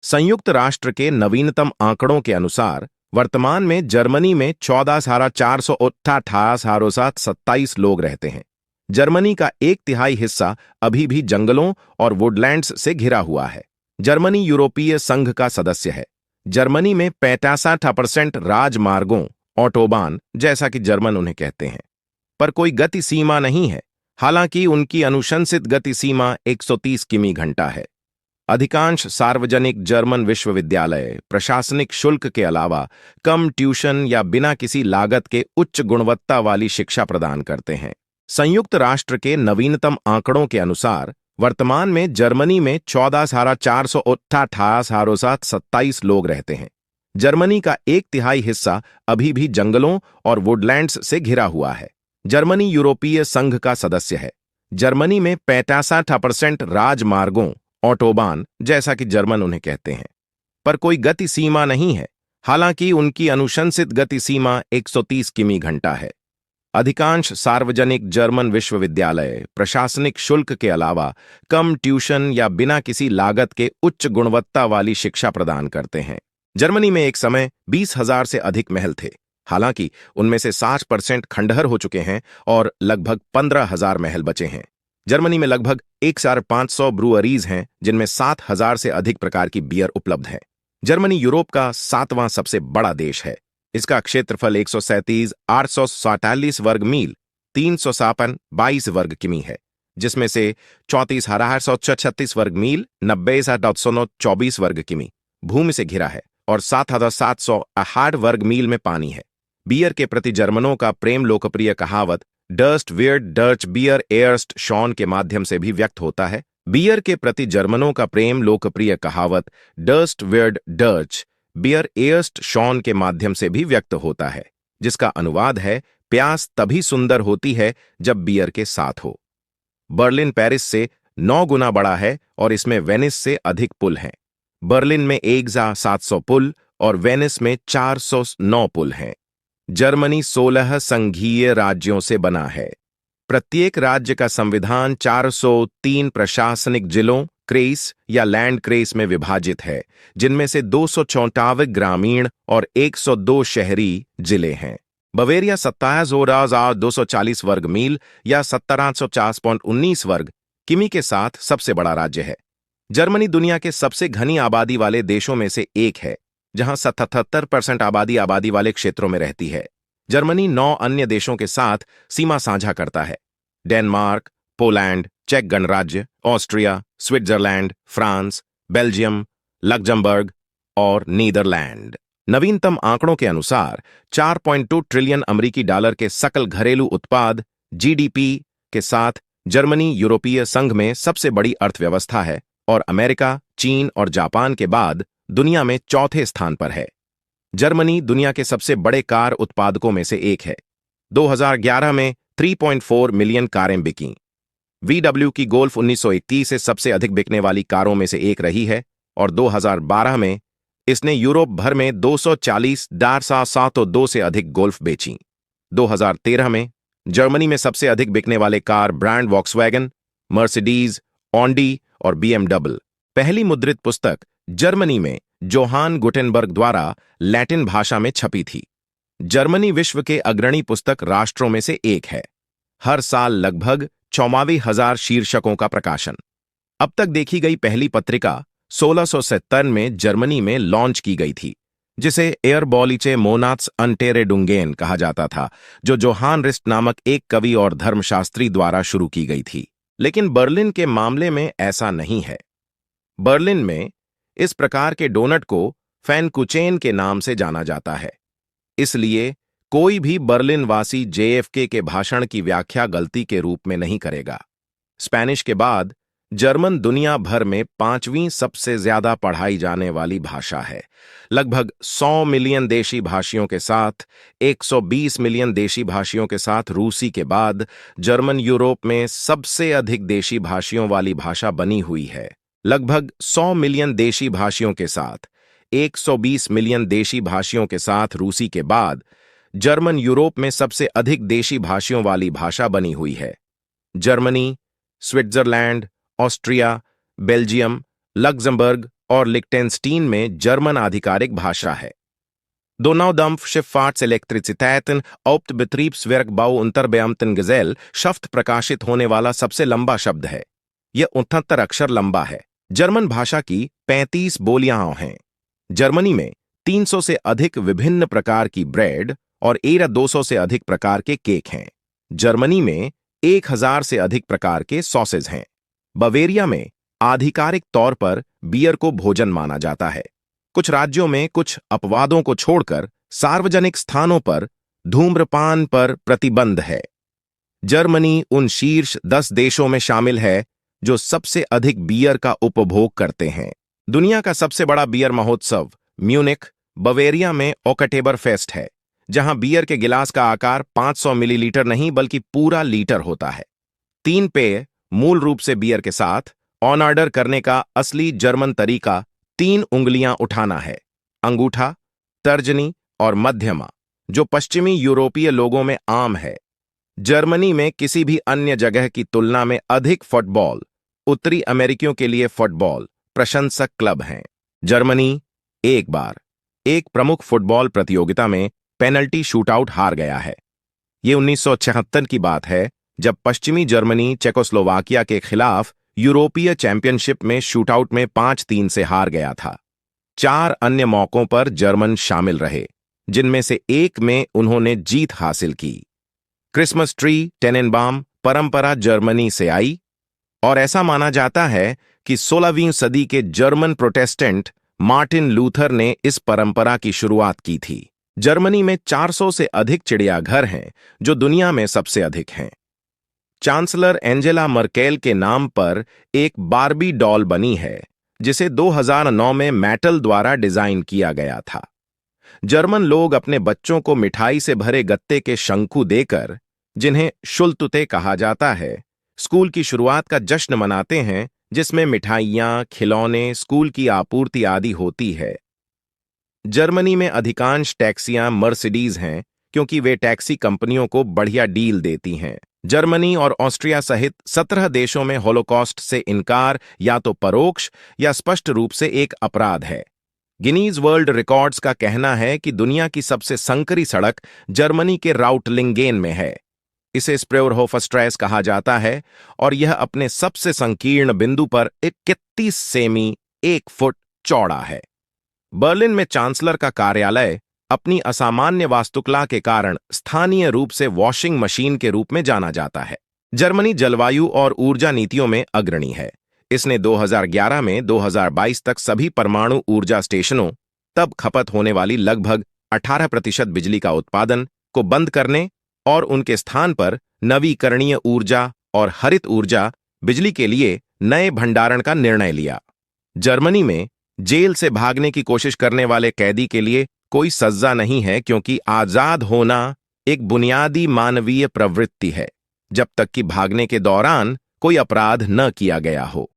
संयुक्त राष्ट्र के नवीनतम आंकड़ों के अनुसार वर्तमान में जर्मनी में 14,428,727 लोग रहते हैं। जर्मनी का एक तिहाई हिस्सा अभी भी जंगलों और वुडलैंड्स से घिरा हुआ है। जर्मनी यूरोपीय संघ का सदस्य है। जर्मनी में 65% राजमार्गों, ऑटोबान जैसा कि जर्मन उन्हें कहते हैं, पर कोई गति सीमा नहीं है। हालांकि उनकी अनुशंसित गति सीमा 130 किमी घंटा है। अधिकांश सार्वजनिक जर्मन विश्वविद्यालय प्रशासनिक शुल्क के अलावा कम ट्यूशन या बिना किसी लागत के उच्च गुणवत्ता वाली शिक्षा प्रदान करते हैं। संयुक्त राष्ट्र के नवीनतम आंकड़ों के अनुसार वर्तमान में जर्मनी में 14,428,727 लोग रहते हैं। जर्मनी का एक तिहाई हिस्सा अभी भी जंगलों और वुडलैंड्स से घिरा हुआ है। जर्मनी यूरोपीय संघ का सदस्य है। जर्मनी में 65% राजमार्गों, ऑटोबान जैसा कि जर्मन उन्हें कहते हैं, पर कोई गति सीमा नहीं है। हालांकि उनकी अनुशंसित गति सीमा 130 किमी घंटा है। अधिकांश सार्वजनिक जर्मन विश्वविद्यालय प्रशासनिक शुल्क के अलावा कम ट्यूशन या बिना किसी लागत के उच्च गुणवत्ता वाली शिक्षा प्रदान करते हैं। जर्मनी में एक समय 20,000 से अधिक महल थे। हालांकि उनमें से 60% खंडहर हो चुके हैं और लगभग 15,000 महल बचे हैं। जर्मनी में लगभग 1,500 ब्रूअरीज हैं, जिनमें 7,000 से अधिक प्रकार की बियर उपलब्ध है। जर्मनी यूरोप का 7वां सबसे बड़ा देश है। इसका क्षेत्रफल 137,847 वर्ग मील 352 वर्ग किमी है, जिसमें से 34,836 वर्ग मील 90,924 वर्ग किमी भूमि से घिरा है और 7,708 वर्ग मील में पानी है। बियर के प्रति जर्मनों का प्रेम लोकप्रिय कहावत डर्स्ट वियर्ड डर्च बियर एयर्स्ट शॉन के माध्यम से भी व्यक्त होता है। बियर के प्रति जर्मनों का प्रेम लोकप्रिय कहावत डर्स्ट वियर्ड डर्च बियर एयर्स्ट शॉन के माध्यम से भी व्यक्त होता है, जिसका अनुवाद है प्यास तभी सुंदर होती है जब बियर के साथ हो। बर्लिन पेरिस से 9 गुना बड़ा है और इसमें वेनिस से अधिक पुल हैं। बर्लिन में 1,700 पुल और वेनिस में 409 पुल हैं। जर्मनी 16 संघीय राज्यों से बना है। प्रत्येक राज्य का संविधान 403 प्रशासनिक जिलों, क्रेस या लैंड क्रेस में विभाजित है, जिनमें से 254 ग्रामीण और 102 शहरी जिले हैं। बवेरिया 27,240 वर्ग मील या 17,850.19 वर्ग किमी के साथ सबसे बड़ा राज्य है। जर्मनी दुनिया के सबसे घनी आबादी वाले देशों में से एक है, जहां 77% आबादी वाले क्षेत्रों में रहती है। जर्मनी 9 अन्य देशों के साथ सीमा साझा करता है: डेनमार्क, पोलैंड, चेक गणराज्य, Austria, Switzerland, France, Belgium, Luxembourg और नीदरलैंड। नवीनतम आंकड़ों के अनुसार 4.2 ट्रिलियन अमेरिकी डॉलर के सकल घरेलू उत्पाद जीडीपी के साथ जर्मनी यूरोपीय संघ में सबसे बड़ी अर्थव्यवस्था है और अमेरिका, चीन और जापान के बाद दुनिया में चौथे स्थान पर है। जर्मनी दुनिया के सबसे बड़े कार उत्पादकों में से एक है। 2011 में 3.4 मिलियन कारें बिकीं। VW की गोल्फ 1931 से सबसे अधिक बिकने वाली कारों में से एक रही है और 2012 में इसने यूरोप भर में 240,702 से अधिक गोल्फ बेचीं। 2013 में जर्मनी में सबसे अधिक बिकने वाले car brand Volkswagen, Mercedes, Audi और BMW। पहली मुद्रित पुस्तक जर्मनी में जोहान गुटेनबर्ग द्वारा लैटिन भाषा में छपी थी। जर्मनी विश्व के अग्रणी पुस्तक राष्ट्रों में से एक है। हर साल लगभग 54,000 शीर्षकों का प्रकाशन। अब तक देखी गई पहली पत्रिका 1670 में जर्मनी में लॉन्च की गई थी, जिसे एयरबॉलिचे मोनात्स अंटेरेडुंगेन कहा जाता था, जो जोहान रिस्ट नामक एक कवि और धर्मशास्त्री द्वारा शुरू की गई थी। लेकिन बर्लिन के मामले में ऐसा नहीं है। बर्लिन में इस प्रकार के डोनट को फैनकुचेन के नाम से जाना जाता है। इसलिए कोई भी बर्लिन वासी JFK के भाषण की व्याख्या गलती के रूप में नहीं करेगा। स्पेनिश के बाद जर्मन दुनिया भर में 5वीं सबसे ज्यादा पढ़ाई जाने वाली भाषा है। लगभग 100 मिलियन देशी भाषियों के साथ 120 मिलियन देशी भाषियों के साथ रूसी के बाद जर्मन यूरोप में सबसे अधिक देशी भाषियों वाली भाषा बनी हुई है। लगभग 100 मिलियन देशी भाषियों के साथ 120 मिलियन देशी भाषियों के साथ रूसी के बाद जर्मन यूरोप में सबसे अधिक देशी भाषियों वाली भाषा बनी हुई है। Germany, Switzerland, Austria, Belgium, Luxembourg और लिक्टेनस्टीन में जर्मन आधिकारिक भाषा है। Donaudampfschiffahrts Elektrizitäten Opt Betriebswerkbau unter Beamtengesell शब्द प्रकाशित होने वाला सबसे लंबा शब्द है। यह 69 अक्षर लंबा है। जर्मन भाषा की 35 बोलियां हैं। जर्मनी में 300 से अधिक विभिन्न प्रकार की ब्रेड और 200 से अधिक प्रकार के केक हैं। जर्मनी में 1000 से अधिक प्रकार के सॉसेज हैं। बवेरिया में आधिकारिक तौर पर बियर को भोजन माना जाता है। कुछ राज्यों में कुछ अपवादों को छोड़कर सार्वजनिक स्थानों पर धूम्रपान पर प्रतिबंध है। जर्मनी उन शीर्ष 10 देशों में शामिल है जो सबसे अधिक बियर का उपभोग करते हैं। दुनिया का सबसे बड़ा बियर महोत्सव म्यूनिख, बवेरिया में ओक्टोबर फेस्ट है, जहां बियर के गिलास का आकार 500 मिलीलीटर नहीं बल्कि पूरा लीटर होता है। 3 पेय मूल रूप से बियर के साथ ऑन ऑर्डर करने का असली जर्मन तरीका 3 उंगलियां उठाना है, अंगूठा, तर्जनी और मध्यमा, जो पश्चिमी यूरोपीय लोगों में आम है। जर्मनी में किसी भी अन्य जगह की तुलना में अधिक फुटबॉल, उत्तरी अमेरिकियों के लिए फुटबॉल प्रशंसक क्लब हैं। जर्मनी एक बार एक प्रमुख फुटबॉल प्रतियोगिता में पेनल्टी शूटआउट हार गया है। यह 1976 की बात है, जब पश्चिमी जर्मनी चेकोस्लोवाकिया के खिलाफ यूरोपीय चैंपियनशिप में शूटआउट में 5-3 से हार गया था। 4 अन्य मौकों पर जर्मन शामिल रहे, जिनमें से एक में उन्होंने जीत हासिल की। क्रिसमस ट्री टेनेनबाम परंपरा जर्मनी से आई और ऐसा माना जाता है कि 16वीं सदी के जर्मन प्रोटेस्टेंट मार्टिन लूथर ने इस परंपरा की शुरुआत की थी। जर्मनी में 400 से अधिक चिड़ियाघर हैं, जो दुनिया में सबसे अधिक हैं। चांसलर एंजेला मर्केल के नाम पर एक बार्बी डॉल बनी है, जिसे 2009 में मैटल द्वारा डिजाइन किया गया था। जर्मन लोग अपने बच्चों को मिठाई से भरे गत्ते के शंकु देकर, जिन्हें शुल्तुते कहा जाता है, स्कूल की शुरुआत का जश्न मनाते हैं, जिसमें मिठाइयाँ, खिलौने, स्कूल की आपूर्ति आदि होती है। जर्मनी में अधिकांश टैक्सियां मर्सिडीज हैं, क्योंकि वे टैक्सी कंपनियों को बढ़िया डील देती हैं। जर्मनी और ऑस्ट्रिया सहित 17 देशों में होलोकॉस्ट से इनकार या तो परोक्ष या स्पष्ट रूप से एक अपराध है। गिनीज वर्ल्ड रिकॉर्ड्स का कहना है कि दुनिया की सबसे संकरी सड़क जर्मनी के राउटलिंगेन में है। इसे स्प्रेउरहोफस्ट्रैस कहा जाता है और यह अपने सबसे संकीर्ण बिंदु पर 31 सेमी 1 फुट चौड़ा है। बर्लिन में चांसलर का कार्यालय अपनी असामान्य वास्तुकला के कारण स्थानीय रूप से वॉशिंग मशीन के रूप में जाना जाता है। जर्मनी जलवायु और ऊर्जा नीतियों में अग्रणी है। इसने 2011 में 2022 तक सभी परमाणु ऊर्जा स्टेशनों तब खपत होने वाली लगभग 18% बिजली का उत्पादन को बंद करने और उनके स्थान पर नवीकरणीय ऊर्जा और हरित ऊर्जा बिजली के लिए नए भंडारण का निर्णय लिया। जर्मनी में जेल से भागने की कोशिश करने वाले कैदी के लिए कोई सजा नहीं है, क्योंकि आजाद होना एक बुनियादी मानवीय प्रवृत्ति है, जब तक कि भागने के दौरान कोई अपराध न किया गया हो।